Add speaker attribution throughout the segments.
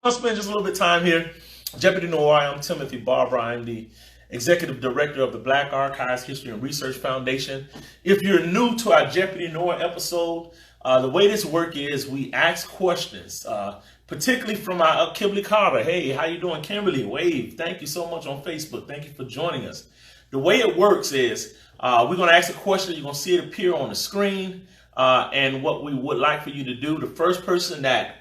Speaker 1: I'll spend just a little bit of time here. Jeopardy Noir. I'm Timothy Barber. I'm the Executive Director of the Black Archives History and Research Foundation. If you're new to our Jeopardy Noir episode, the way this works is we ask questions, particularly from our Kimberly Carter. Hey, how you doing, Kimberly? Wave. Thank you so much on Facebook. Thank you for joining us. The way it works is we're going to ask a question. You're going to see it appear on the screen. And what we would like for you to do, the first person that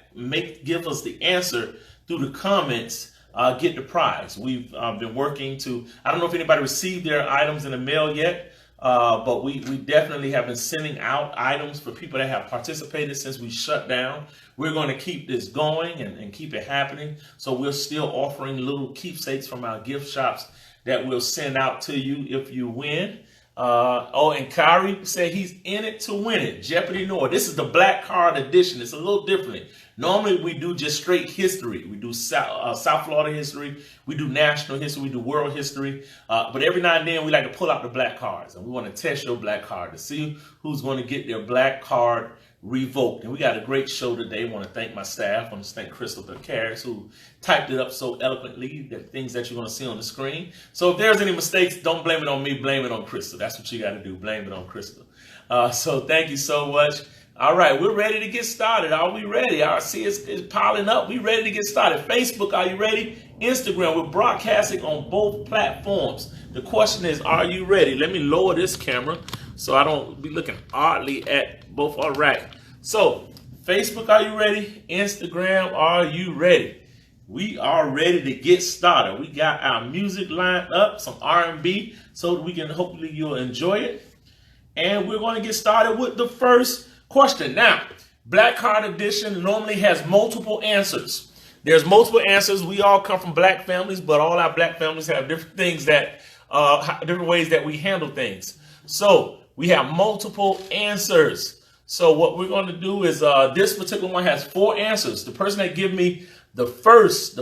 Speaker 1: give us the answer through the comments get the prize. We've been working to, I don't know if anybody received their items in the mail yet, but we definitely have been sending out items for people that have participated since we shut down. We're going to keep this going and keep it happening. So we're still offering little keepsakes from our gift shops that we'll send out to you if you win. And Kyrie said he's in it to win it. Jeopardy Noir. This is the Black Card edition. It's a little different. Normally we do just straight history. We do South Florida history. We do national history. We do world history. But every now and then we like to pull out the black cards. And we want to test your black card to see who's going to get their black card revoked. And we got a great show today. I want to thank my staff. I want to thank Crystal Caris, who typed it up so eloquently, the things that you're going to see on the screen. So if there's any mistakes, don't blame it on me, blame it on Crystal. That's what you got to do, blame it on Crystal. So thank you so much. All right, we're ready to get started. Are we ready? I see it's piling up. We're ready to get started. Facebook, are you ready? Instagram, we're broadcasting on both platforms. The question is, are you ready? Let me lower this camera so I don't be looking oddly at both. All right. So, Facebook, are you ready? Instagram, are you ready? We are ready to get started. We got our music lined up, some R&B, so that we can hopefully you'll enjoy it. And we're going to get started with the first question. Now, Black Card Edition normally has multiple answers. There's multiple answers. We all come from black families, but all our black families have different things that, different ways that we handle things. So we have multiple answers. So what we're going to do is this particular one has 4 answers. The person that give me the first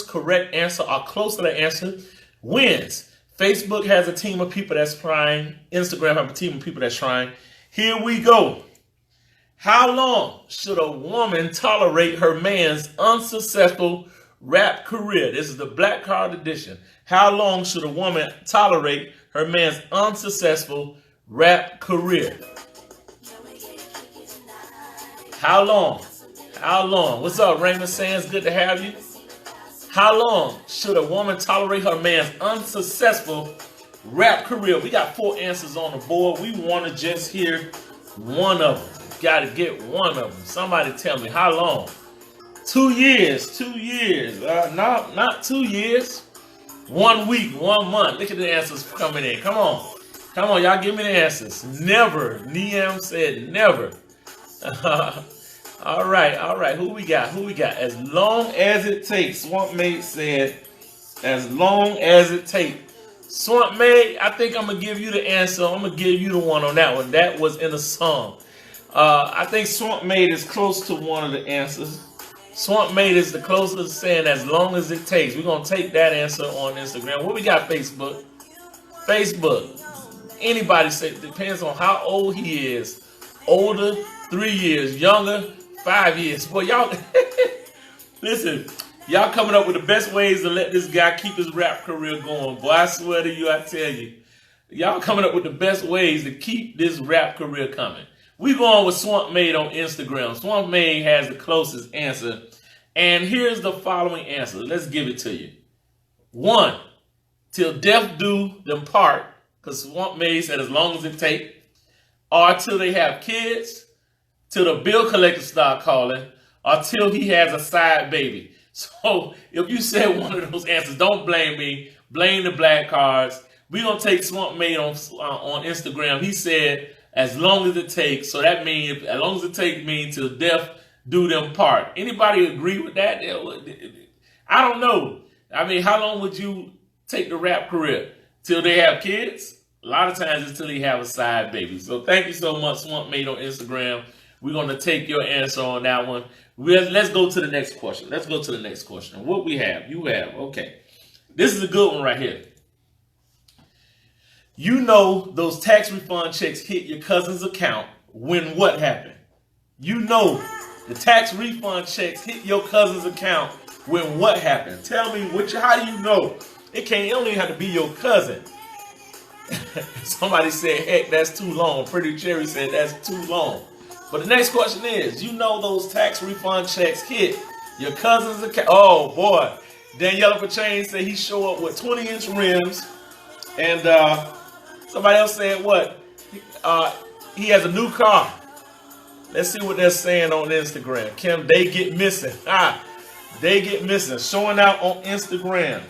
Speaker 1: correct answer or close to the answer wins. Facebook has a team of people that's trying. Instagram have a team of people that's trying. Here we go. How long should a woman tolerate her man's unsuccessful rap career? This is the Black Card Edition. How long should a woman tolerate her man's unsuccessful rap career? How long? How long? What's up, Raymond Sands? Good to have you. How long should a woman tolerate her man's unsuccessful rap career? We got 4 answers on the board. We want to just hear one of them. Got to get one of them. Somebody tell me how long? 2 years. 2 years. No, not 2 years. 1 week. 1 month. Look at the answers coming in. Come on. Come on, y'all give me the answers. Never. Niam said never. All right. Who we got? As long as it takes. Swamp Maid said, as long as it takes. Swamp Maid, I think I'm going to give you the answer. I'm going to give you the one on that one. That was in a song. I think Swamp Maid is close to one of the answers. Swamp Maid is the closest, saying as long as it takes. We're going to take that answer on Instagram. What we got, Facebook? Facebook. Anybody say, depends on how old he is. Older, 3 years. Younger, 5 years. Boy, y'all, listen, y'all coming up with the best ways to let this guy keep his rap career going. Boy, I swear to you, I tell you. Y'all coming up with the best ways to keep this rap career coming. We going with Swamp Maid on Instagram. Swamp Maid has the closest answer. And here's the following answer. Let's give it to you. 1, till death do them part, because Swamp Maid said as long as it take, or till they have kids, till the bill collector start calling, or till he has a side baby. So if you said one of those answers, don't blame me. Blame the black cards. We're going to take Swamp Maid on Instagram. He said, as long as it takes. So that means, as long as it takes means till death do them part. Anybody agree with that? I don't know. I mean, how long would you take the rap career? Till they have kids? A lot of times it's till they have a side baby. So thank you so much, Swamp Maid on Instagram. We're going to take your answer on that one. Let's go to the next question. What we have? You have. Okay. This is a good one right here. You know those tax refund checks hit your cousin's account when what happened? You know the tax refund checks hit your cousin's account When what happened? Tell me how do you know? It don't even have to be your cousin. Somebody said, heck, that's too long. Pretty Cherry said that's too long. But the next question is, you know those tax refund checks hit your cousin's account. Oh boy. Daniela for Change said he show up with 20-inch rims. And somebody else said what? He has a new car. Let's see what they're saying on Instagram. Kim, they get missing. They get missing. Showing out on Instagram.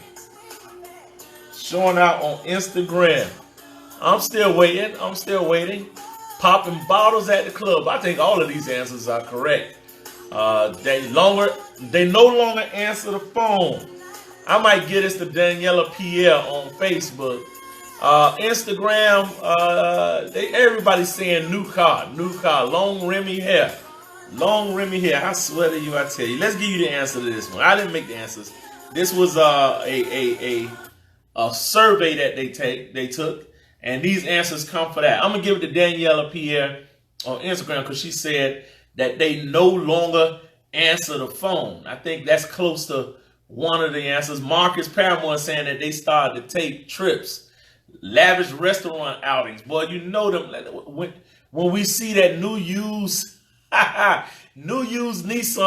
Speaker 1: Showing out on Instagram. I'm still waiting. Popping bottles at the club. I think all of these answers are correct. They no longer answer the phone. I might get this to Daniela Pierre on Facebook. Instagram, everybody's saying new car, long rimmy hair. I swear to you, I tell you. Let's give you the answer to this one. I didn't make the answers. This was a survey that they took, and these answers come for that. I'm gonna give it to Daniela Pierre on Instagram because she said that they no longer answer the phone. I think that's close to one of the answers. Marcus Paramore saying that they started to take trips, lavish restaurant outings. Boy, you know them when we see that new used Nissan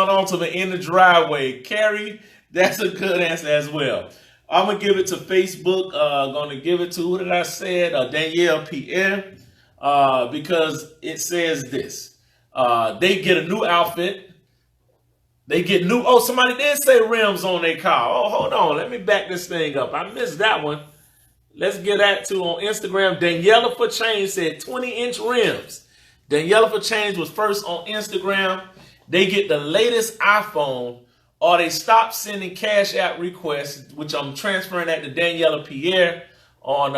Speaker 1: Altima in the driveway. Carrie, that's a good answer as well. I'm gonna give it to Facebook. Gonna give it to who did I say? Danielle Pierre, because it says this. They get a new outfit. They get new. Oh, somebody did say rims on their car. Oh, hold on. Let me back this thing up. I missed that one. Let's get that too on Instagram. Daniela for Change said 20-inch rims. Daniela for Change was first on Instagram. They get the latest iPhone, or they stop sending Cash App requests, which I'm transferring that to Daniela Pierre on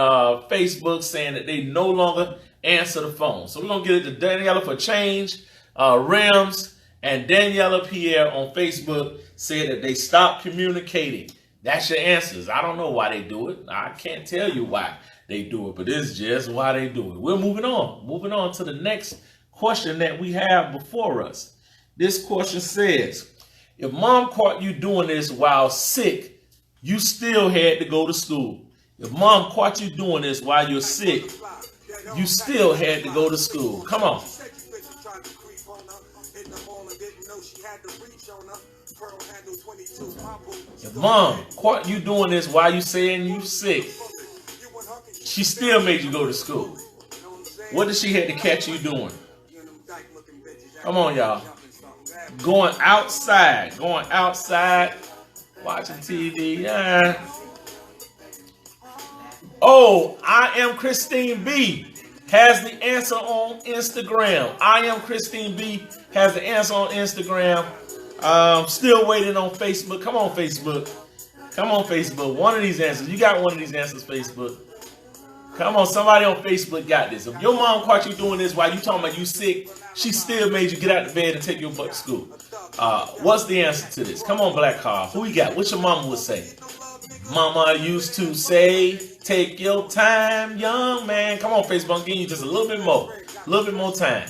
Speaker 1: Facebook, saying that they no longer answer the phone. So we're going to get it to Daniela for Change, rims, and Daniela Pierre on Facebook said that they stopped communicating. That's your answers. I don't know why they do it. I can't tell you why they do it, but it's just why they do it. We're moving on. Moving on to the next question that we have before us. This question says, if mom caught you doing this while sick, you still had to go to school. If mom caught you doing this while you're sick, you still had to go to school. Come on. If mom caught you doing this while you saying you sick, she still made you go to school. What did she have to catch you doing? Come on, y'all. Going outside, watching TV. Oh, I am Christine B has the answer on Instagram. I am Christine B has the answer on Instagram. Still waiting on Facebook. Come on, Facebook. Come on, Facebook. One of these answers. You got one of these answers, Facebook. Come on, somebody on Facebook got this. If your mom caught you doing this while you talking about you sick, she still made you get out of bed and take your butt to school. What's the answer to this? Come on, Black Car. Who you got? What your mama would say? Mama used to say, take your time, young man. Come on, Facebook. I'm giving you just a little bit more time.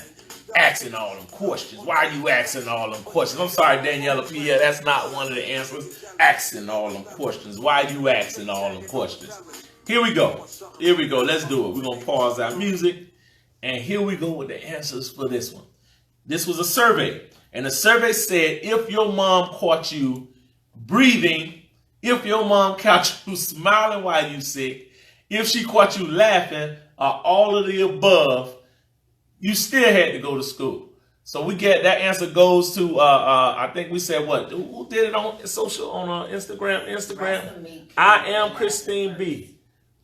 Speaker 1: Asking all them questions. Why are you asking all them questions? I'm sorry, Daniela Pierre, that's not one of the answers. Asking all them questions. Why are you asking all them questions? Here we go. Let's do it. We're going to pause our music. And here we go with the answers for this one. This was a survey. And the survey said, if your mom caught you breathing, if your mom caught you smiling while you sick, if she caught you laughing, or all of the above, you still had to go to school. So we get that answer goes to I think we said what? Who did it on social on Instagram? I am Christine B.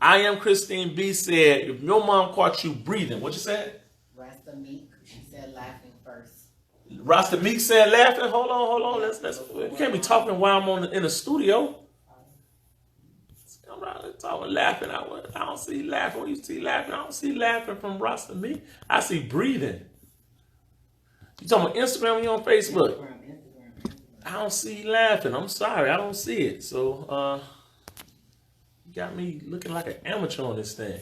Speaker 1: I am Christine B said if your mom caught you breathing, what you said?
Speaker 2: Rasta Meek, she said laughing first.
Speaker 1: Rasta Meek said laughing. Hold on. Let's we can't be talking while I'm in the studio. I'm talking laughing. I don't see laughing. What you see laughing? I don't see laughing from Rasta Meek. I see breathing. You talking about Instagram when you're on Facebook? Instagram. I don't see laughing. I'm sorry, I don't see it. So you got me looking like an amateur on this thing.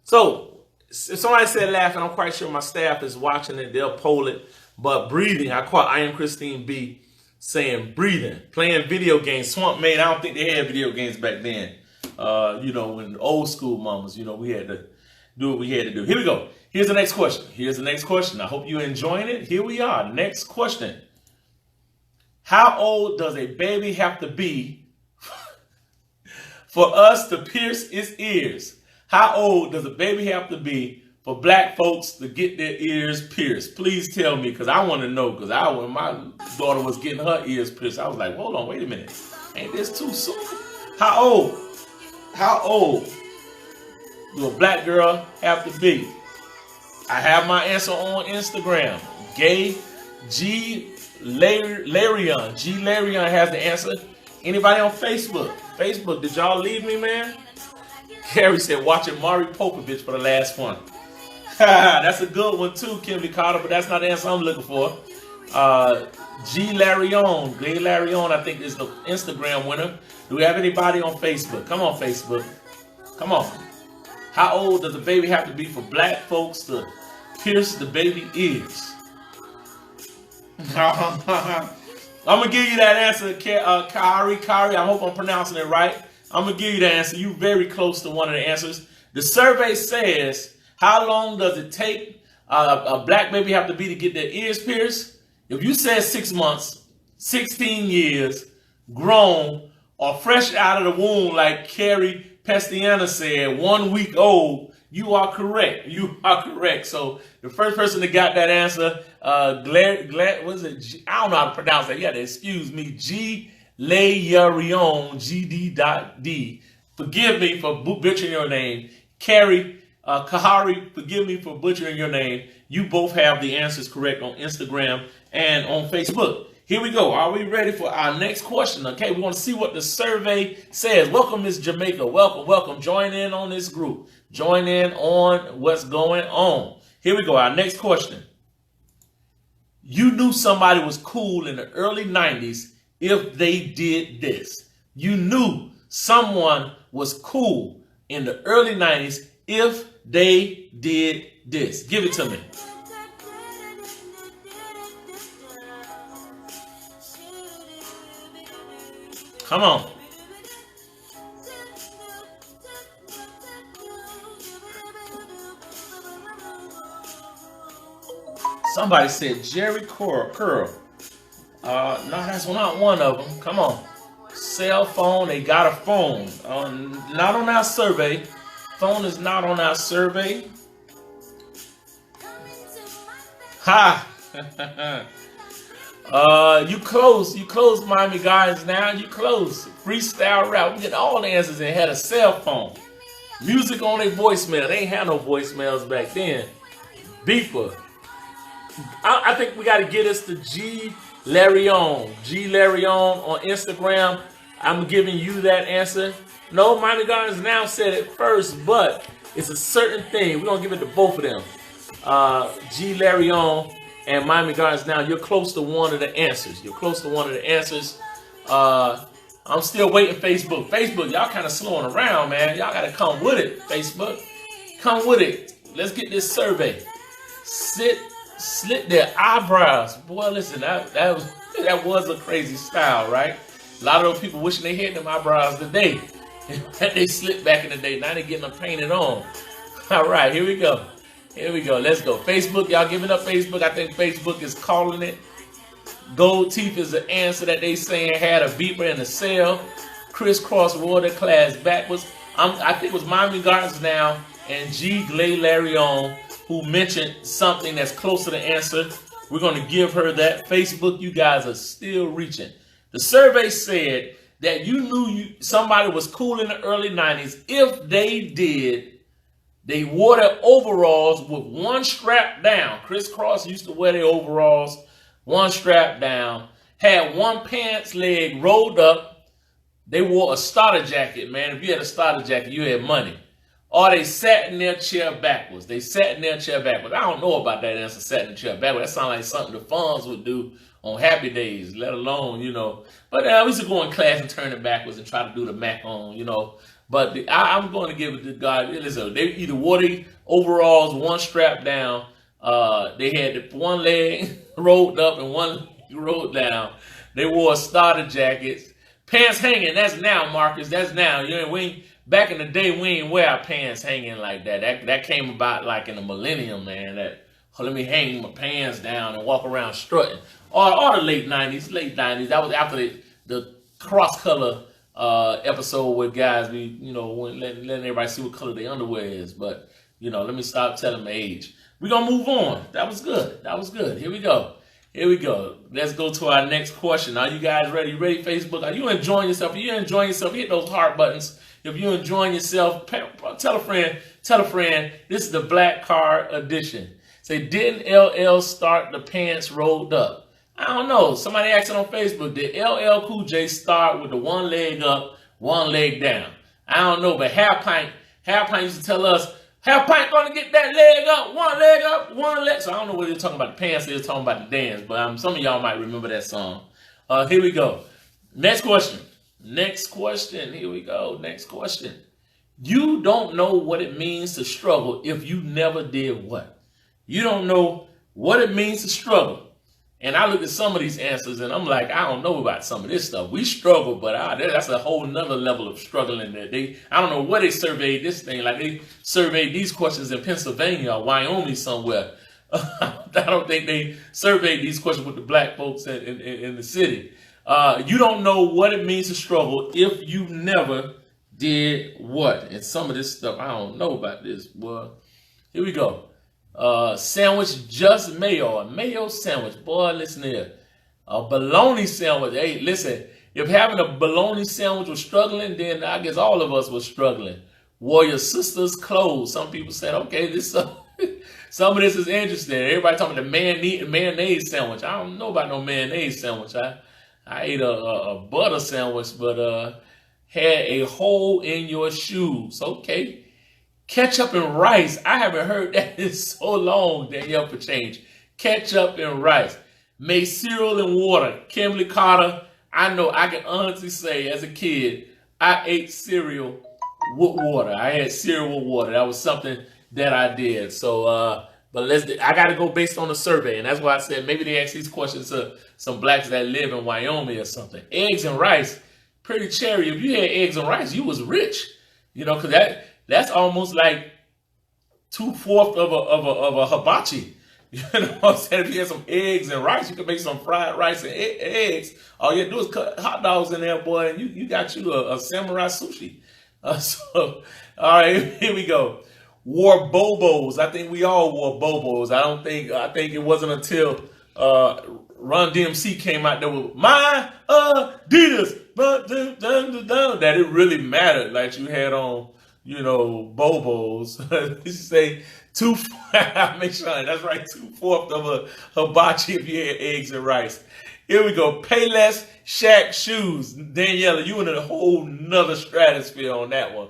Speaker 1: So if somebody said laughing, I'm quite sure my staff is watching it. They'll poll it. But breathing, I am Christine B saying breathing, playing video games. Swamp Main, I don't think they had video games back then. You know, when old school mamas, you know, we had to do what we had to do. Here we go. Here's the next question. Here's the next question. I hope you're enjoying it. Here we are. Next question. How old does a baby have to be for us to pierce its ears? How old does a baby have to be for black folks to get their ears pierced? Please tell me, because I want to know. Because when my daughter was getting her ears pierced, I was like, hold on, wait a minute. Ain't this too soon? How old? How old do a black girl have to be? I have my answer on Instagram. Gay G Larion. G Larion has the answer. Anybody on Facebook? Facebook, did y'all leave me, man? Carrie said, watching Mari Popovich for the last one. That's a good one too, Kimberly Carter, but that's not the answer I'm looking for. G Larion, Gay Larion, I think is the Instagram winner. Do we have anybody on Facebook? Come on, Facebook. Come on. How old does a baby have to be for black folks to pierce the baby ears? I'm going to give you that answer, Kari. I hope I'm pronouncing it right. I'm going to give you the answer. You're very close to one of the answers. The survey says, how long does it take a black baby have to be to get their ears pierced? If you said 6 months, 16 years, grown, or fresh out of the womb, like Carrie Pestiana said, 1 week old, you are correct. You are correct. So the first person that got that answer, what is it? I don't know how to pronounce that. You got to excuse me. G. Layarion, GD.D. Forgive me for butchering your name. Carrie Kahari, forgive me for butchering your name. You both have the answers correct on Instagram and on Facebook. Here we go. Are we ready for our next question? Okay, we want to see what the survey says. Welcome, Miss Jamaica. Welcome, welcome. Join in on this group. Join in on what's going on. Here we go. Our next question. You knew somebody was cool in the early 90s if they did this. You knew someone was cool in the early 90s if they did this. Give it to me. Come on. Somebody said Jerry Curl. No, that's not one of them. Come on. Cell phone, they got a phone. Not on our survey. Phone is not on our survey. Ha! You close Miami guys now. You close. Freestyle rap. We get all the answers and had a cell phone. Music on their voicemail. They ain't had no voicemails back then. Beeper. I think we got to get us to G Larion. G Larion on Instagram. I'm giving you that answer. No, Miami Gardens now said it first, but it's a certain thing. We're going to give it to both of them. G Larion and Miami Gardens now, you're close to one of the answers. You're close to one of the answers. I'm still waiting Facebook. Facebook, y'all kind of slowing around, man. Y'all got to come with it, Facebook. Come with it. Let's get this survey. Slit their eyebrows. Boy, listen, that was a crazy style, right? A lot of those people wishing they had them eyebrows today. They slipped back in the day. Now they're getting them painted on. All right, here we go. Here we go. Let's go. Facebook, y'all giving up Facebook? I think Facebook is calling it. Gold teeth is the answer that they saying had a beeper in the cell. Crisscross water class backwards. I think it was Miami Gardens now and G. Glay Larion who mentioned something that's close to the answer. We're going to give her that. Facebook, you guys are still reaching. The survey said that you knew somebody was cool in the early 90s if they wore their overalls with one strap down. Crisscross used to wear their overalls, one strap down, had one pants leg rolled up. They wore a starter jacket, man. If you had a starter jacket, you had money. Or they sat in their chair backwards. They sat in their chair backwards. I don't know about that answer, sat in the chair backwards. That sounds like something the Fonz would do on happy days, let alone, you know. But we used to go in class and turn it backwards and try to do the Mac on, you know. But I'm going to give it to God. Listen, they either wore the overalls, one strap down. They had one leg rolled up and one leg rolled down. They wore starter jackets. Pants hanging, that's now, Marcus. That's now. You know, back in the day, we ain't wear our pants hanging like that. That came about like in the millennium, man. That let me hang my pants down and walk around strutting. Or the late 90s. That was after the cross-color episode with guys, letting everybody see what color their underwear is. But, let me stop telling my age. We're going to move on. That was good. Here we go. Let's go to our next question. Are you guys ready? Ready, Facebook? Are you enjoying yourself? If you're enjoying yourself, hit those heart buttons. If you're enjoying yourself, tell a friend. This is the Black Card edition. Say, didn't LL start the pants rolled up? I don't know. Somebody asked it on Facebook. Did LL Cool J start with the one leg up, one leg down? I don't know, but Half Pint used to tell us, Half Pint gonna get that leg up, one leg. So I don't know what they're talking about the pants, they're talking about the dance, but some of y'all might remember that song. Here we go. Next question. Here we go. Next question. You don't know what it means to struggle if you never did what? You don't know what it means to struggle. And I look at some of these answers and I'm like, I don't know about some of this stuff. We struggle, but that's a whole nother level of struggling that I don't know where they surveyed this thing. Like they surveyed these questions in Pennsylvania or Wyoming somewhere. I don't think they surveyed these questions with the black folks in the city. You don't know what it means to struggle if you never did what? And some of this stuff, I don't know about this. Well, here we go. Sandwich just mayo, a mayo sandwich. Boy, listen here. A bologna sandwich. Hey, listen, if having a bologna sandwich was struggling, then I guess all of us were struggling. Wore your sister's clothes. Some people said, okay, some of this is interesting. Everybody talking about the mayonnaise sandwich. I don't know about no mayonnaise sandwich. I ate a butter sandwich, but had a hole in your shoes. Okay. Ketchup and rice. I haven't heard that in so long, Danielle, for change. Ketchup and rice. Made cereal and water. Kimberly Carter, I know I can honestly say as a kid, I ate cereal with water. I had cereal with water. That was something that I did. So, but I got to go based on the survey. And that's why I said maybe they ask these questions to some blacks that live in Wyoming or something. Eggs and rice. Pretty cherry. If you had eggs and rice, you was rich. Because that's almost like 2/4 of a hibachi. You know what I'm saying? If you had some eggs and rice, you could make some fried rice and eggs. All you had to do is cut hot dogs in there, boy, and you got you a samurai sushi. All right, here we go. Wore Bobos. I think we all wore Bobos. I think it wasn't until Run DMC came out there with my Adidas that it really mattered. Like you had on, Bobos. You say make sure that's right, 2/4 of a hibachi if you had eggs and rice. Here we go. Payless Shaq shoes. Daniela, you in a whole nother stratosphere on that one.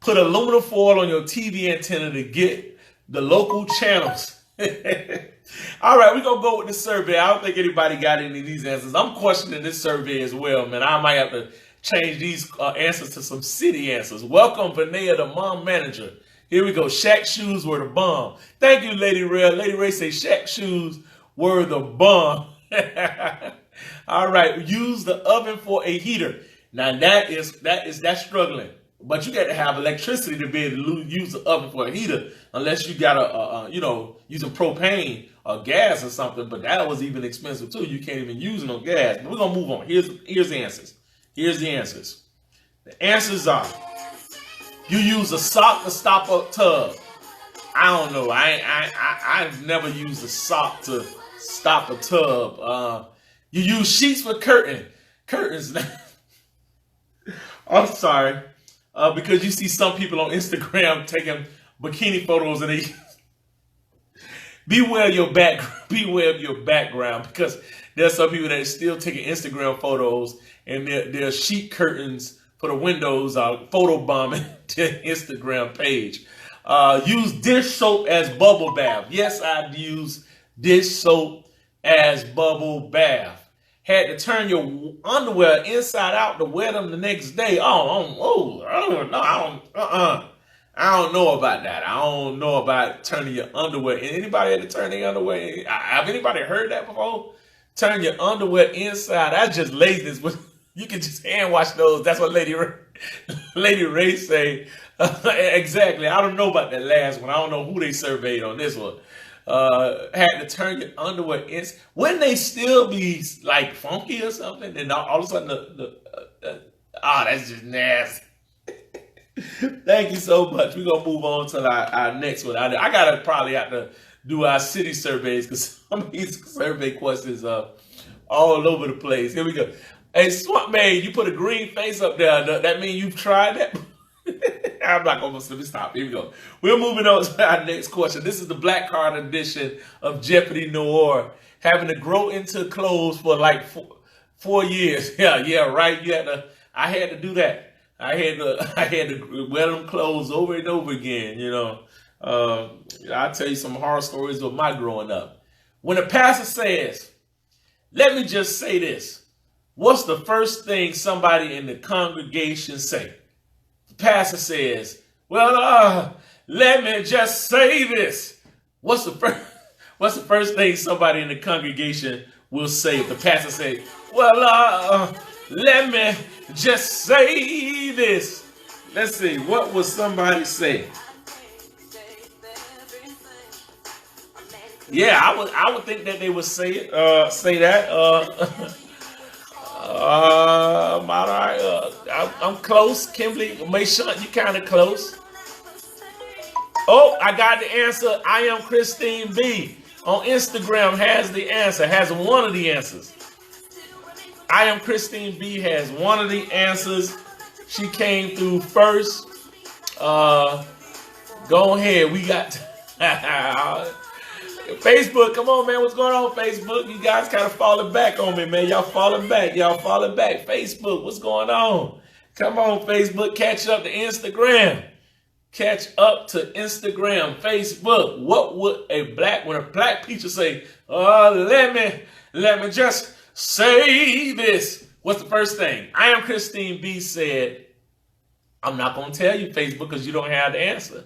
Speaker 1: Put aluminum foil on your TV antenna to get the local channels. All right, we're going to go with the survey. I don't think anybody got any of these answers. I'm questioning this survey as well, man. I might have to change these answers to some city answers. Welcome, Vanessa, the mom manager. Here we go. Shaq shoes were the bomb. Thank you, Lady Ray. Lady Ray say Shaq shoes were the bomb. All right, use the oven for a heater. Now that's struggling. But you got to have electricity to be able to use the oven for a heater, unless you got using propane or gas or something. But that was even expensive too. You can't even use no gas. But we're gonna move on. Here's the answers. The answers are: you use a sock to stop a tub. I don't know. I've never used a sock to stop a tub. You use sheets for curtains. I'm sorry. Because you see some people on Instagram taking bikini photos and they beware of your background, because there's some people that are still taking Instagram photos and their sheet curtains for the windows photo bombing their Instagram page. Use dish soap as bubble bath. Yes, I use dish soap as bubble bath. Had to turn your underwear inside out to wear them the next day. I don't know about that. I don't know about turning your underwear. And anybody had to turn their underwear? Have anybody heard that before? turn your underwear inside. That's just laziness. But you can just hand wash those. That's what Lady Ray say. Exactly. I don't know about that last one. I don't know who they surveyed on this one. Had to turn your underwear in. Wouldn't they still be like funky or something? And all of a sudden, that's just nasty. Thank you so much. We're gonna move on to our next one. I gotta probably have to do our city surveys because some of these survey questions are all over the place. Here we go. Hey, Swamp Man, you put a green face up there. That mean you've tried that? I'm not gonna let me stop. Here we go. We're moving on to our next question. This is the black card edition of Jeopardy Noir. Having to grow into clothes for like 4 years. Yeah, right. I had to do that. I had to wear them clothes over and over again. I'll tell you some horror stories of my growing up. When a pastor says, "Let me just say this," what's the first thing somebody in the congregation say? The pastor says, "Well, let me just say this." What's the first thing somebody in the congregation will say if the pastor says, "Well, let me just say this"? Let's see. What will somebody say? Yeah, I would think that they would say that. All right. I'm close. Kimberly, Mayshawn, you kind of close. Oh, I got the answer. I am Christine B. On Instagram has the answer. Has one of the answers. I am Christine B. has one of the answers. She came through first. Go ahead. We got Facebook. Come on, man. What's going on, Facebook? You guys kind of falling back on me, man. Y'all falling back. Facebook, what's going on? Come on, Facebook. Catch up to Instagram. Facebook. What would when a black preacher say, let me just say this? What's the first thing? I am Christine B said, I'm not going to tell you, Facebook, because you don't have the answer.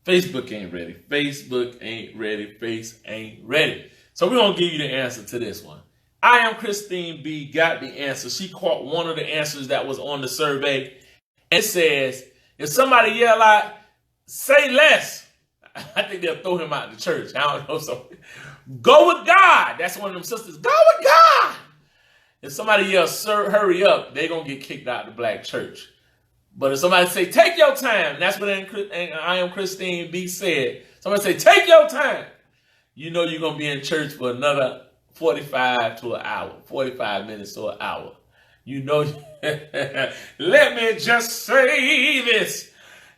Speaker 1: Facebook ain't ready. Face ain't ready. So we're going to give you the answer to this one. I am Christine B got the answer. She caught one of the answers that was on the survey. It says, if somebody yell out, "Say less," I think they'll throw him out of the church. I don't know. So go with God. That's one of them sisters. Go with God. If somebody yells, "Sir, hurry up," they're going to get kicked out of the black church. But if somebody say, "Take your time," that's what I am Christine B said. Somebody say, "Take your time," you know you're going to be in church for another 45 to an hour, 45 minutes to an hour. You know, let me just say this.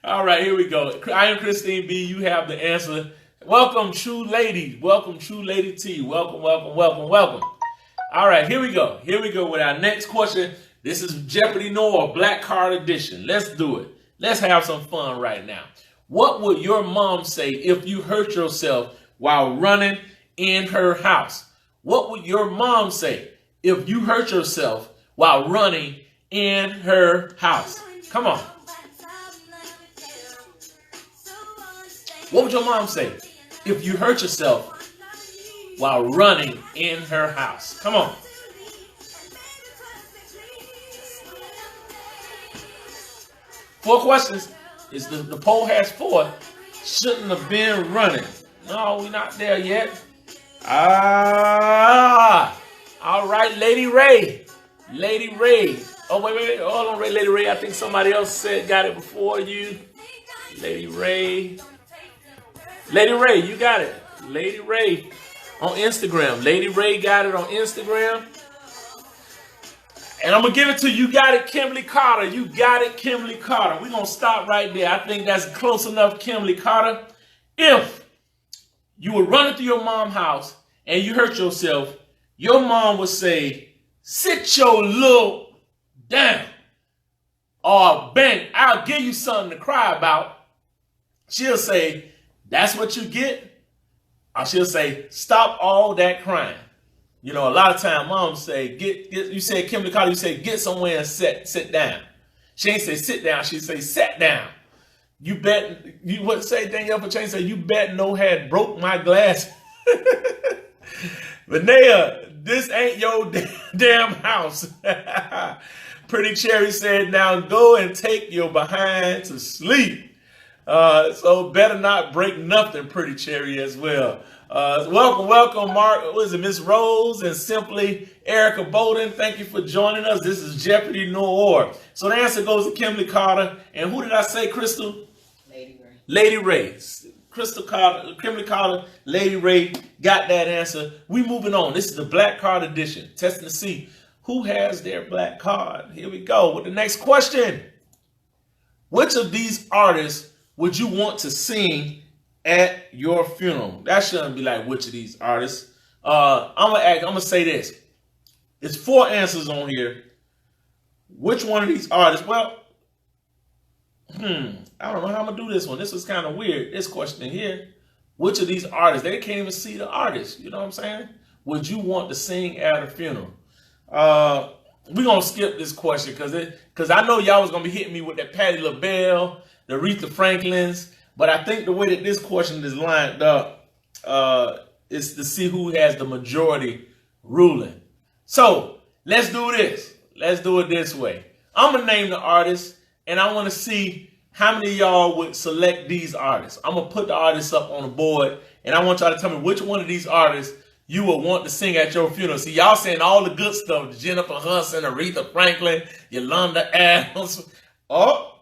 Speaker 1: All right, here we go. I am Christine B. You have the answer. Welcome, True Lady. Welcome, True Lady T. Welcome. All right, here we go. With our next question. This is Jeopardy Noir Black Card Edition. Let's do it. Let's have some fun right now. What would your mom say if you hurt yourself while running in her house? What would your mom say if you hurt yourself while running in her house? Come on. What would your mom say if you hurt yourself while running in her house? Come on. Four questions. The poll has 4. Shouldn't have been running. No, we're not there yet. All right, Lady Ray. Oh, wait. Hold on, Lady Ray. I think somebody else got it before you. Lady Ray, you got it. Lady Ray on Instagram. Lady Ray got it on Instagram. And I'm going to give it to you. You got it, Kimberly Carter. We're going to stop right there. I think that's close enough, Kimberly Carter. If you were running through your mom's house and you hurt yourself, your mom would say, "Sit your little down." Or, "Bang, I'll give you something to cry about." She'll say, "That's what you get." Or she'll say, "Stop all that crying." You know, a lot of time moms say, you say, Kimberly Carter, you say, "Get somewhere and sit down." She ain't say sit down, she say sit down. You would say, Danielle Pachain say, "You bet no had broke my glass." Linnea, this ain't your damn house. Pretty Cherry said, now go and take your behind to sleep. So better not break nothing, Pretty Cherry, as well. Welcome, Mark. What is it, Miss Rose and Simply Erica Bowden? Thank you for joining us. This is Jeopardy Noir. So the answer goes to Kimberly Carter. And who did I say, Crystal?
Speaker 2: Lady Ray.
Speaker 1: Lady Ray. Crystal Carter, Kimberly Carter, Lady Ray got that answer. We moving on. This is the Black Card edition. Testing to see who has their black card. Here we go with the next question. Which of these artists would you want to sing at your funeral? That shouldn't be like which of these artists. I'm gonna say this. It's 4 answers on here. Which one of these artists? Well, I don't know how I'm gonna do this one. This was kind of weird. This question here. Which of these artists? They can't even see the artist. You know what I'm saying? Would you want to sing at a funeral? We're gonna skip this question because I know y'all was gonna be hitting me with that Patti LaBelle, the Aretha Franklins, but I think the way that this question is lined up is to see who has the majority ruling. So let's do this. Let's do it this way. I'm gonna name the artist, and I want to see how many of y'all would select these artists. I'm gonna put the artists up on the board, and I want y'all to tell me which one of these artists you would want to sing at your funeral. See, y'all saying all the good stuff. Jennifer Hudson, Aretha Franklin, Yolanda Adams. Oh,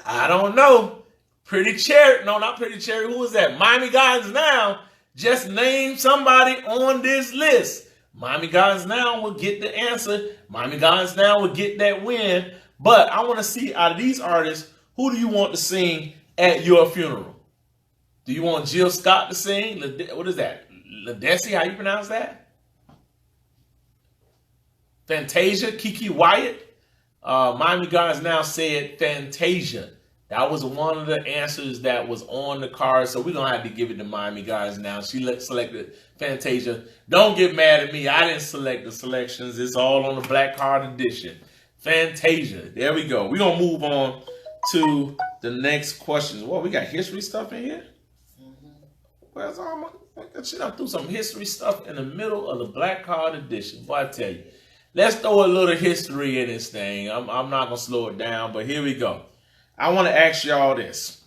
Speaker 1: I don't know. Pretty Cherry. No, not Pretty Cherry. Who is that? Miami Gardens Now. Just name somebody on this list. Miami Gardens Now will get the answer. Miami Gardens Now will get that win. But I want to see out of these artists, who do you want to sing at your funeral? Do you want Jill Scott to sing? What is that? Ledesi, how you pronounce that? Fantasia, Kiki Wyatt. Miami Gardens Now said Fantasia. That was one of the answers that was on the card, so we're going to have to give it to Miami Gardens Now. She selected Fantasia. Don't get mad at me. I didn't select the selections. It's all on the Black Card edition. Fantasia. There we go. We're going to move on to the next questions. Well, we got history stuff in here. Where's all my... She done threw some history stuff in the middle of the Black Card edition. Boy, I tell you. Let's throw a little history in this thing. I'm not going to slow it down, but here we go. I want to ask y'all this.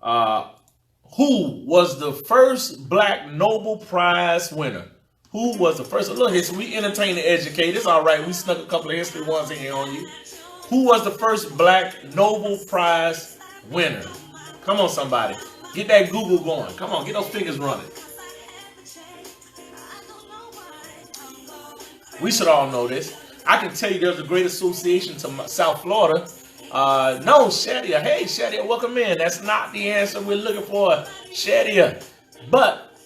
Speaker 1: Who was the first Black Nobel Prize winner? Who was the first? A little history. We entertain and educate. It's all right. We snuck a couple of history ones in here on you. Who was the first Black Nobel Prize winner? Come on, somebody. Get that Google going. Come on, get those fingers running. We should all know this. I can tell you there's a great association to South Florida. No, Shadia. Hey, Shadia, welcome in. That's not the answer we're looking for, Shadia. But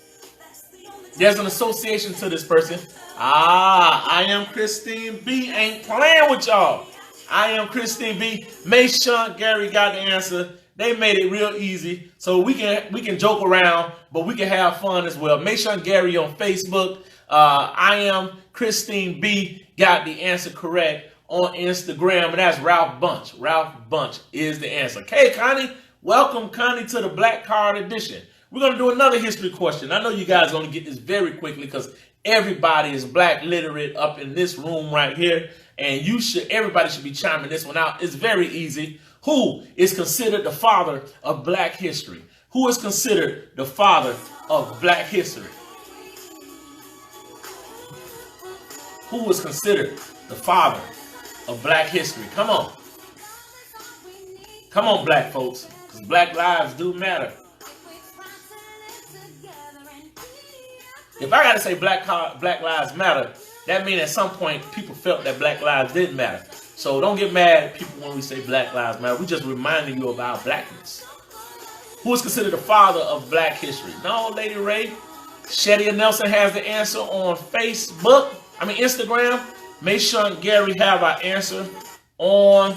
Speaker 1: there's an association to this person. I am Christine B. Ain't playing with y'all. I am Christine B. Mayshawn Gary got the answer. They made it real easy, so we can joke around, but we can have fun as well. Mayshawn Gary on Facebook. I am Christine B. got the answer correct on Instagram, and that's Ralph Bunch. Ralph Bunch is the answer. Hey, Connie, welcome, Connie, to the Black Card edition. We're going to do another history question. I know you guys are going to get this very quickly because everybody is Black literate up in this room right here, and everybody should be chiming this one out. It's very easy. Who is considered the father of Black history? Who is considered the father of Black history? Who is considered the father of Black history? Come on. Come on, Black folks, because Black lives do matter. If I got to say Black lives matter, that means at some point people felt that Black lives didn't matter. So don't get mad at people when we say Black lives matter. We're just reminding you of our blackness. Who is considered the father of Black history? No, Lady Ray. Shadia Nelson has the answer on Instagram. Mayshawn Gary have our answer on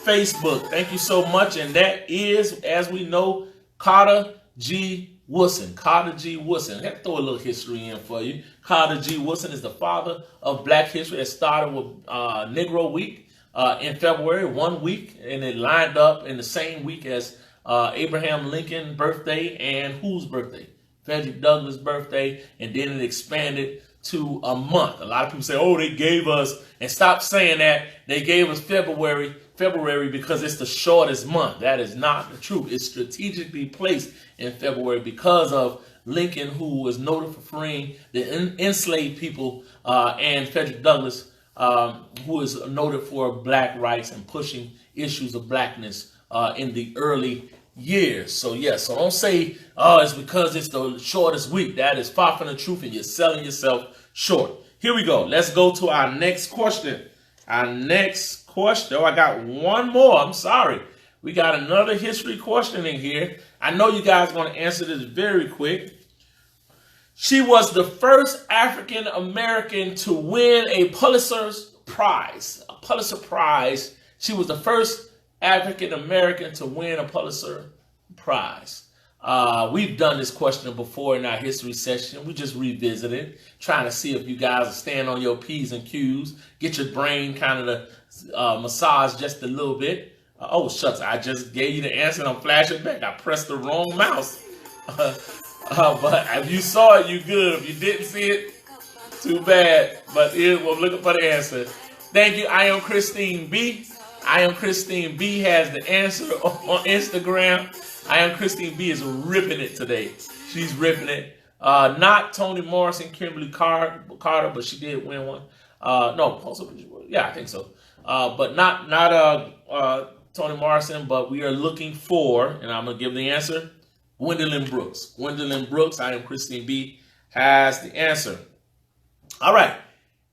Speaker 1: Facebook. Thank you so much. And that is, as we know, Carter G. Woodson. Carter G. Woodson. Let's throw a little history in for you. Carter G. Woodson is the father of Black history. It started with Negro Week in February, 1 week, and it lined up in the same week as Abraham Lincoln's birthday and whose birthday? Frederick Douglass' birthday, and then it expanded to a month. A lot of people say, oh, they gave us, and stop saying that, they gave us February because it's the shortest month. That is not the truth. It's strategically placed in February because of Lincoln, who was noted for freeing the enslaved people, and Frederick Douglass, who is noted for black rights and pushing issues of blackness in the early years. So yes, so don't say, oh, it's because it's the shortest week. That is far from the truth, and you're selling yourself short. Here we go. Let's go to our next question. Our next question. Oh, I got one more. I'm sorry. We got another history question in here. I know you guys want to answer this very quick. She was the first African American to win a Pulitzer Prize. A Pulitzer Prize. She was the first African American to win a Pulitzer Prize. We've done this question before in our history session. We just revisited, trying to see if you guys are staying on your P's and Q's, get your brain kind of massage just a little bit. Oh, shucks, I just gave you the answer and I'm flashing back. I pressed the wrong mouse. But if you saw it, you good. If you didn't see it, too bad. But we're looking for the answer. Thank you. I am Christine B. I am Christine B has the answer on Instagram. I am Christine B is ripping it today. She's ripping it. Not Toni Morrison, Kimberly Carter, but she did win one. Yeah, I think so. But not Toni Morrison, but we are looking for, and I'm gonna give the answer, Gwendolyn Brooks. Gwendolyn Brooks, I am Christine B, has the answer. All right,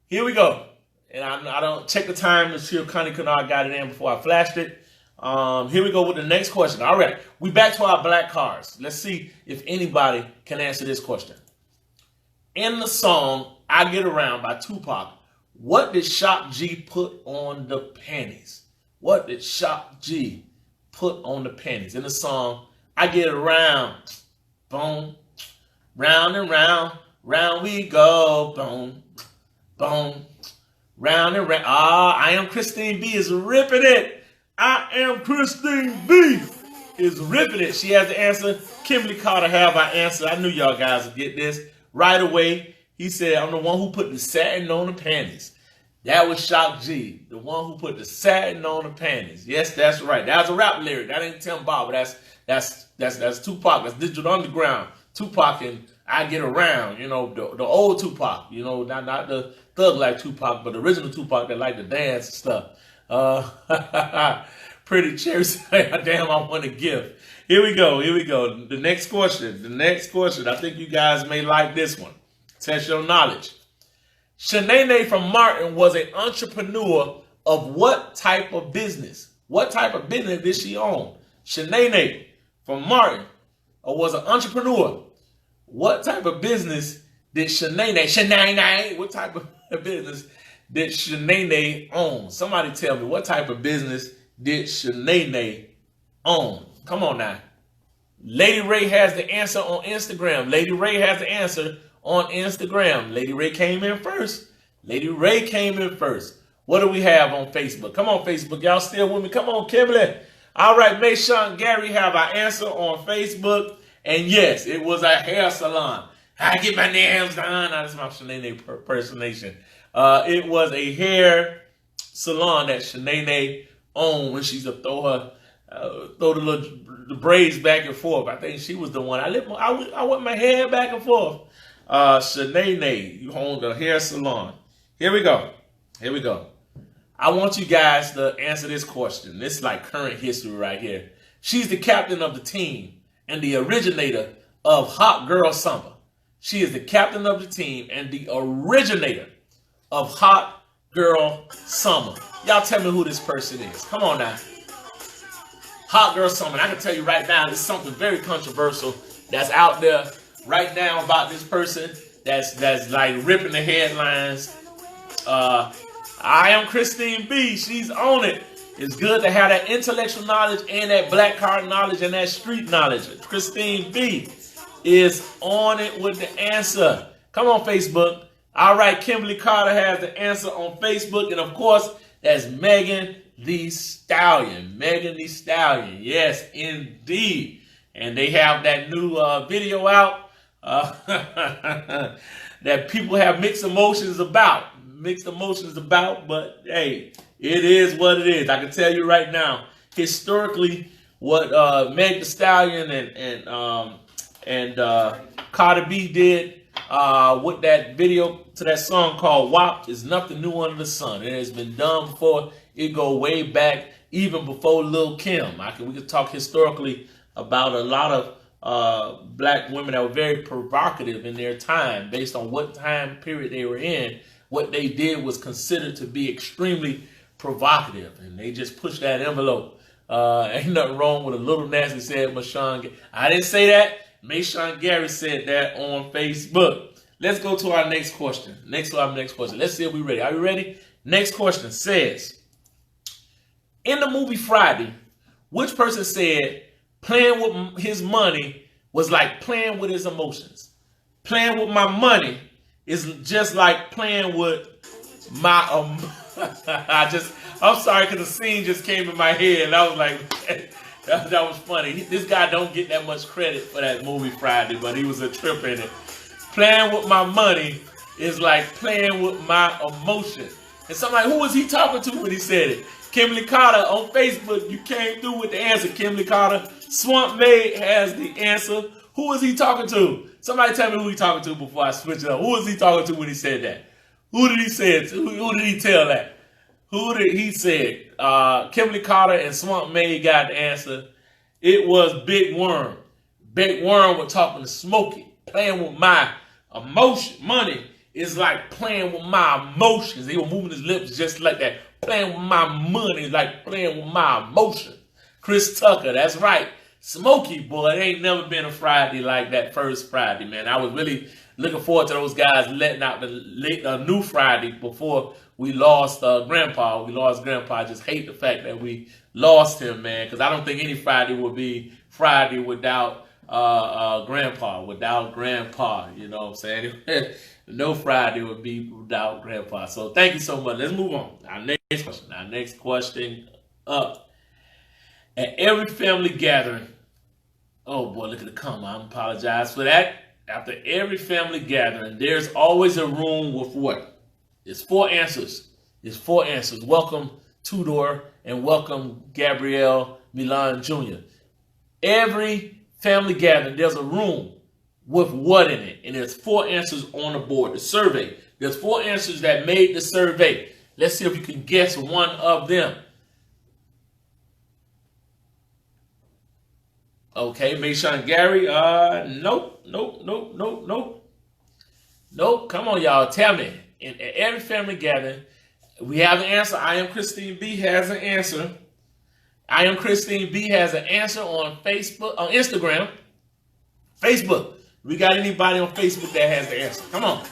Speaker 1: here we go. And I don't check the time to see if Connie Kennard got it in before I flashed it. Here we go with the next question. All right, we back to our black cards. Let's see if anybody can answer this question. In the song I Get Around by Tupac, what did Shock G put on the panties? What did Shock G put on the panties? In the song I Get Around, boom, round and round, round we go, boom, boom, round and round. I am Christine B is ripping it. I am Christine B is ripping it. She has the answer. Kimberly Carter have our answer. I knew y'all guys would get this right away. He said, I'm the one who put the satin on the panties. That was Shock G, the one who put the satin on the panties. Yes, that's right. That was a rap lyric. That ain't Tim Bob, but that's Tupac. That's Digital Underground. Tupac and I Get Around. You know, the old Tupac. You know, not the thug like Tupac, but the original Tupac that liked to dance and stuff. Pretty cherry. Damn, I want a gift. Here we go. The next question. I think you guys may like this one. Test your knowledge. Shanae from Martin was an entrepreneur of what type of business? What type of business did she own? Shanae from Martin was an entrepreneur. What type of business did Shanae, what type of business did Shanae own? Somebody tell me, what type of business did Shanae own? Come on now. Lady Ray has the answer on Instagram. Lady Ray has the answer on Instagram. Lady Ray came in first. What do we have on Facebook? Come on, Facebook. Y'all still with me? Come on, Kimberly. All right, Mayshawn Gary have our answer on Facebook. And yes, it was a hair salon. I get my nails done. That's my Shanae impersonation. It was a hair salon that Shanae owned when she used to throw the braids back and forth. I think she was the one. I went my hair back and forth. Shanae, you owned a hair salon. Here we go. I want you guys to answer this question. This is like current history right here. She's the captain of the team and the originator of Hot Girl Summer. She is the captain of the team and the originator of Hot Girl Summer. Y'all tell me who this person is. Come on now. Hot Girl Summer. I can tell you right now, there's something very controversial that's out there right now about this person that's like ripping the headlines. I am Christine B. She's on it. It's good to have that intellectual knowledge and that black card knowledge and that street knowledge. Christine B is on it with the answer. Come on, Facebook. All right, Kimberly Carter has the answer on Facebook. And of course, that's Megan Thee Stallion. Megan Thee Stallion. Yes, indeed. And they have that new video out. that people have mixed emotions about. But hey, it is what it is. I can tell you right now, historically, what Meg Thee Stallion and Cardi B did with that video to that song called WAP is nothing new under the sun. It has been done before. It go way back, even before Lil' Kim. We could talk historically about a lot of black women that were very provocative in their time based on what time period they were in. What they did was considered to be extremely provocative, and they just pushed that envelope. Ain't nothing wrong with a little nasty said Mashawn. I didn't say that. Mashawn Gary said that on Facebook. Let's go to our next question. Let's see if we're ready. Are you ready? Next question says, in the movie Friday, which person said playing with his money was like playing with his emotions? Playing with my money is just like playing with my I'm sorry because the scene just came in my head and I was like, that was funny. This guy don't get that much credit for that movie Friday, but he was a trip in it. Playing with my money is like playing with my emotions. And somebody, who was he talking to when he said it? Kimberly Carter on Facebook, you came through with the answer, Kimberly Carter. Swamp Maid has the answer. Who was he talking to? Somebody tell me who he talking to before I switch it up. Who was he talking to when he said that? Who did he say it to? Who did he tell that? Who did he say? Kimberly Carter and Swamp Maid got the answer. It was Big Worm. Big Worm was talking to Smokey, playing with my emotion. Money is like playing with my emotions. He was moving his lips just like that. Playing with my money is like playing with my emotion. Chris Tucker, that's right. Smokey, boy, it ain't never been a Friday like that first Friday, man. I was really looking forward to those guys letting out the new Friday before we lost Grandpa. We lost Grandpa. I just hate the fact that we lost him, man, because I don't think any Friday would be Friday without Grandpa. Without Grandpa, you know what I'm saying? No Friday would be without Grandpa. So thank you so much. Let's move on. Our next question up. At every family gathering, oh boy, look at the comma. I apologize for that. After every family gathering, there's always a room with what? It's 4 answers. Welcome, Tudor, and welcome, Gabrielle Milan Jr. Every family gathering, there's a room with what in it? And there's 4 answers on the board. The survey. There's 4 answers that made the survey. Let's see if you can guess one of them. Okay, Mayshawn Gary. Nope. Come on, y'all. Tell me. At every family gathering, we have an answer. I am Christine B has an answer. I am Christine B has an answer on Facebook, on Instagram. Facebook. We got anybody on Facebook that has the answer? Come on.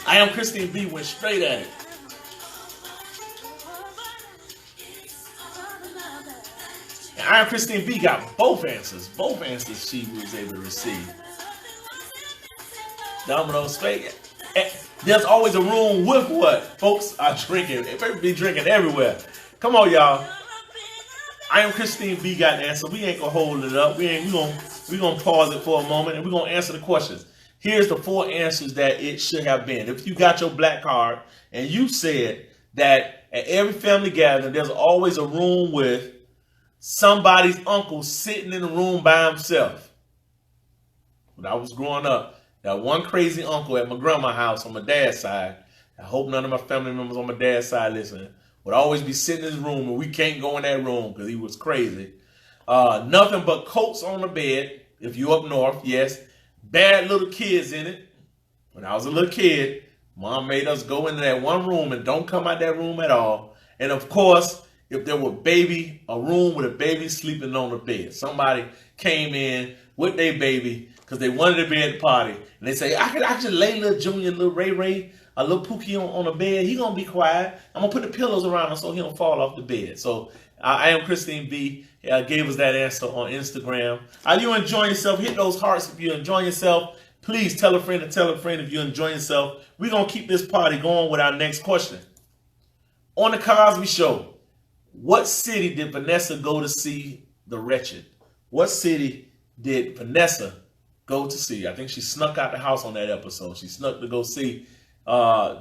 Speaker 1: I am Christine B went straight at it. And I am Christine B got both answers. Both answers she was able to receive. Domino Spade. There's always a room with what? Folks are drinking. They be drinking everywhere. Come on, y'all. I am Christine B got the answer. We ain't gonna hold it up. We gonna pause it for a moment and we're gonna answer the questions. Here's the 4 answers that it should have been. If you got your black card and you said that at every family gathering, there's always a room with somebody's uncle sitting in the room by himself. When I was growing up, that one crazy uncle at my grandma's house on my dad's side, I hope none of my family members on my dad's side listen, would always be sitting in his room and we can't go in that room because he was crazy. Nothing but coats on the bed, if you up north, yes. Bad little kids in it. When I was a little kid, Mom made us go into that one room and don't come out that room at all. And of course, if there were a room with a baby sleeping on the bed. Somebody came in with their baby because they wanted to be at the party. And they say, I could lay little Junior, little Ray, a little Pookie on the bed. He going to be quiet. I'm going to put the pillows around him so he don't fall off the bed. So I am Christine B. Gave us that answer on Instagram. Are you enjoying yourself? Hit those hearts if you're enjoying yourself. Please tell a friend if you're enjoying yourself. We're going to keep this party going with our next question. On the Cosby Show, what city did Vanessa go to see The Wretched? What city did Vanessa go to see? I think she snuck out the house on that episode. She snuck to go see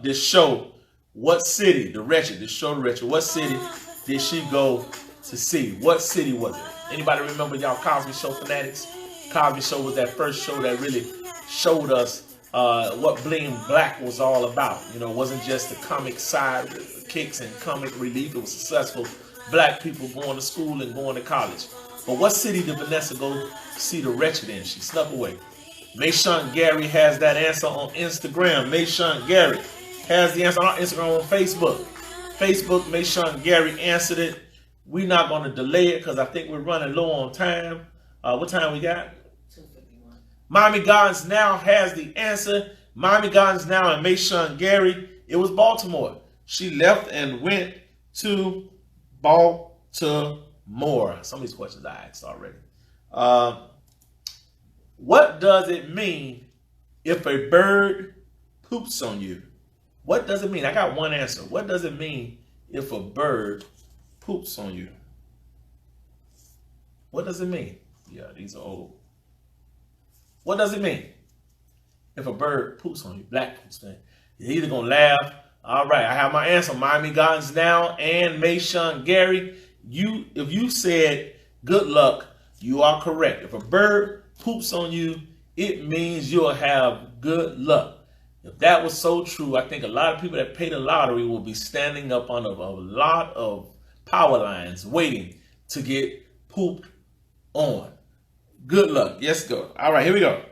Speaker 1: this show. What city? The Wretched. This show, The Wretched. What city did she go to see? What city was it? Anybody remember, y'all Cosby Show fanatics? Cosby Show was that first show that really showed us what being black was all about. You know, it wasn't just the comic side, kicks and comic relief. It was successful black people going to school and going to college. But what city did Vanessa go see The Wretched in? She snuck away. Mayshawn Gary has that answer on Instagram. Mayshawn Gary has the answer on Instagram, on Facebook. Facebook, Mayshawn Gary answered it. We're not going to delay it because I think we're running low on time. What time we got?
Speaker 2: 2:51.
Speaker 1: Miami Gardens Now has the answer. Miami Gardens Now and Mayshawn Gary. It was Baltimore. She left and went to Baltimore. Some of these questions I asked already. What does it mean if a bird poops on you? What does it mean? I got one answer. What does it mean if a bird poops on you? What does it mean? Yeah, these are old. What does it mean if a bird poops on you? Black poops, man. You're either going to laugh. All right, I have my answer. Miami Gardens Now and Mayshawn Gary. If you said good luck, you are correct. If a bird poops on you, it means you'll have good luck. If that was so true, I think a lot of people that pay the lottery will be standing up on a lot of power lines waiting to get pooped on. Good luck. Yes, go. All right, here we go.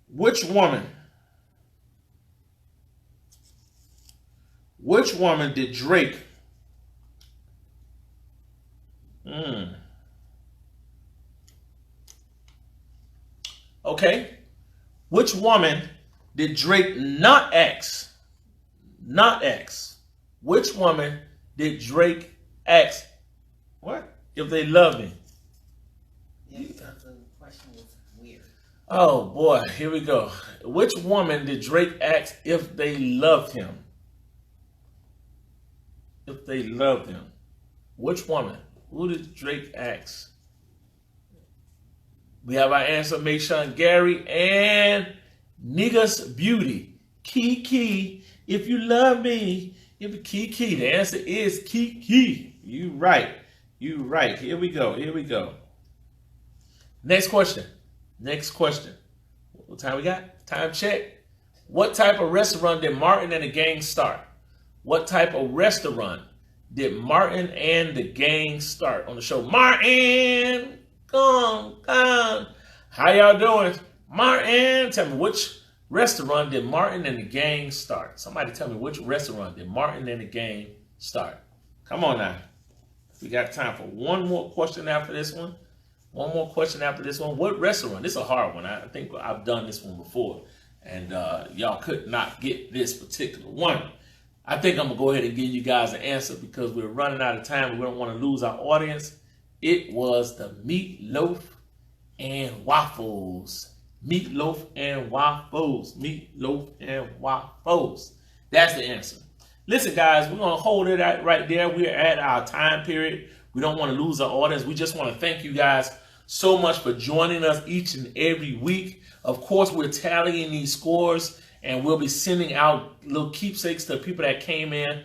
Speaker 1: Which woman did Drake Okay. Which woman did Drake not ask? Not ask. Which woman did Drake ask? What? If they love me.
Speaker 2: Yeah, because the question was weird.
Speaker 1: Oh boy, here we go. Which woman did Drake ask if they loved him? If they loved him. Which woman? Who did Drake ask? We have our answer, Mayshawn Gary and Niggas Beauty. Kiki, if you love me, if Kiki. The answer is Kiki. You right. You right. Here we go. Here we go. Next question. Next question. What time we got? Time check. What type of restaurant did Martin and the gang start? What type of restaurant did Martin and the gang start on the show? Martin, come. How y'all doing? Martin, tell me which restaurant did Martin and the gang start? Somebody tell me which restaurant did Martin and the gang start? Come on now. We got time for one more question after this one. One more question after this one. What restaurant? This is a hard one. I think I've done this one before. And y'all could not get this particular one. I think I'm going to go ahead and give you guys an answer because we're running out of time and we don't want to lose our audience. It was the meatloaf and waffles. Meatloaf and waffles. Meatloaf and waffles. That's the answer. Listen, guys, we're going to hold it right there. We're at our time period. We don't want to lose our audience. We just want to thank you guys so much for joining us each and every week. Of course, we're tallying these scores, and we'll be sending out little keepsakes to people that came in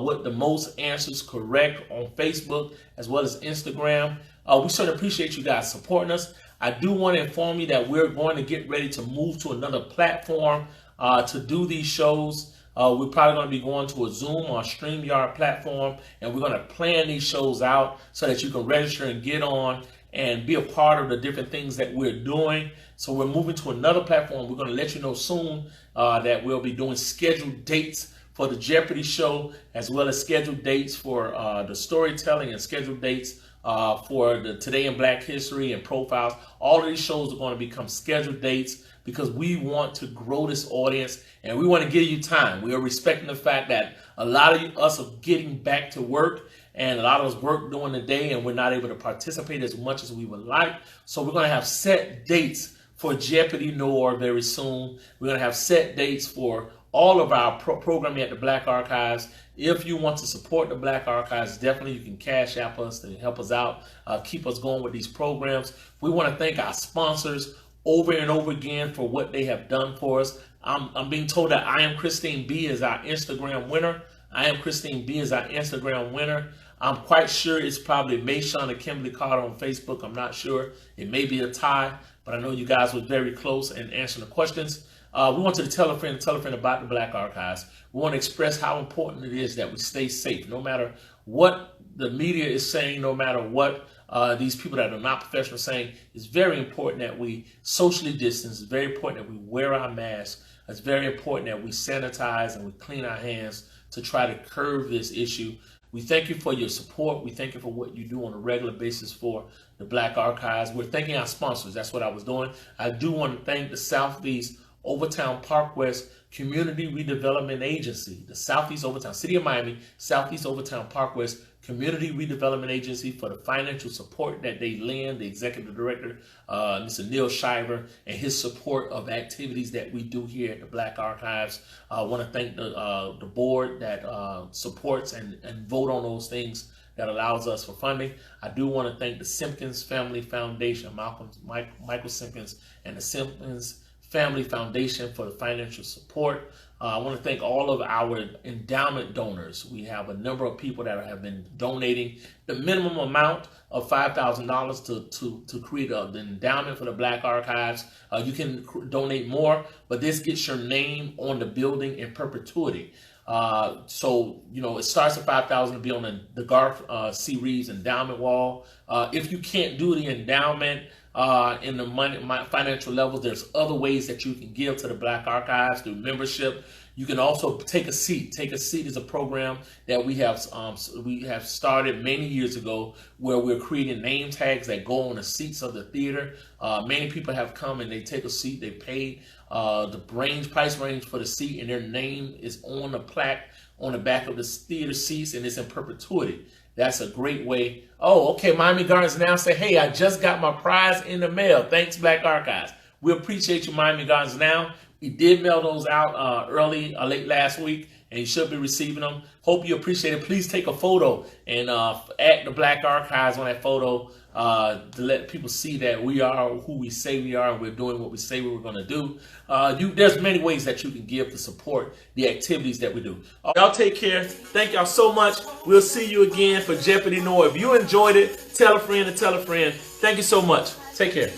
Speaker 1: with the most answers correct on Facebook as well as Instagram. We certainly appreciate you guys supporting us. I do want to inform you that we're going to get ready to move to another platform to do these shows. We're probably going to be going to a Zoom or a StreamYard platform, and we're going to plan these shows out so that you can register and get on and be a part of the different things that we're doing. So we're moving to another platform. We're going to let you know soon that we'll be doing scheduled dates for the Jeopardy show, as well as scheduled dates for the storytelling and scheduled dates for the Today in Black History and Profiles. All of these shows are going to become scheduled dates because we want to grow this audience and we want to give you time. We are respecting the fact that a lot of us are getting back to work and a lot of us work during the day and we're not able to participate as much as we would like. So we're going to have set dates for Jeopardy Noir very soon. We're going to have set dates for all of our programming at the Black Archives. If you want to support the Black Archives, definitely you can Cash App us to help us out, keep us going with these programs. We want to thank our sponsors over and over again for what they have done for us. I'm being told that I Am Christine B is our Instagram winner. I Am Christine B is our Instagram winner. I'm quite sure it's probably Mayshawn and Kimberly Carter on Facebook. I'm not sure. It may be a tie, but I know you guys were very close in answering the questions. We want to tell a friend about the Black Archives. We want to express how important it is that we stay safe, no matter what the media is saying, no matter what these people that are not professional are saying. It's very important that we socially distance. It's very important that we wear our masks. It's very important that we sanitize and we clean our hands to try to curb this issue. We thank you for your support. We thank you for what you do on a regular basis for the Black Archives. We're thanking our sponsors. That's what I was doing. I do want to thank the Southeast Overtown Park West Community Redevelopment Agency, the Southeast Overtown, City of Miami, Southeast Overtown Park West Community Redevelopment Agency for the financial support that they lend, the executive director, Mr. Neil Shiver, and his support of activities that we do here at the Black Archives. I want to thank the board that supports and vote on those things that allows us for funding. I do want to thank the Simpkins Family Foundation, Michael Simpkins, and the Simpkins Family Foundation for the financial support. I want to thank all of our endowment donors. We have a number of people that have been donating the minimum amount of $5,000 to create the endowment for the Black Archives. You can donate more, but this gets your name on the building in perpetuity. So, you know, it starts at $5,000 to be on the Garth C. Reeves endowment wall. If you can't do the endowment in the financial levels, there's other ways that you can give to the Black Archives through membership. You can also take a seat. Take a seat is a program that we have started many years ago, where we're creating name tags that go on the seats of the theater. Many people have come and they take a seat. They pay the price range for the seat, and their name is on the plaque on the back of the theater seats, and it's in perpetuity. That's a great way. Oh, okay. Miami Gardens now say, hey, I just got my prize in the mail. Thanks, Black Archives. We appreciate you, Miami Gardens now. We did mail those out late last week, and you should be receiving them. Hope you appreciate it. Please take a photo and at the Black Archives on that photo to let people see that we are who we say we are, and we're doing what we say we were going to do. There's many ways that you can give to support the activities that we do. Y'all take care. Thank y'all so much. We'll see you again for Jeopardy Noir. If you enjoyed it, tell a friend and tell a friend. Thank you so much. Take care.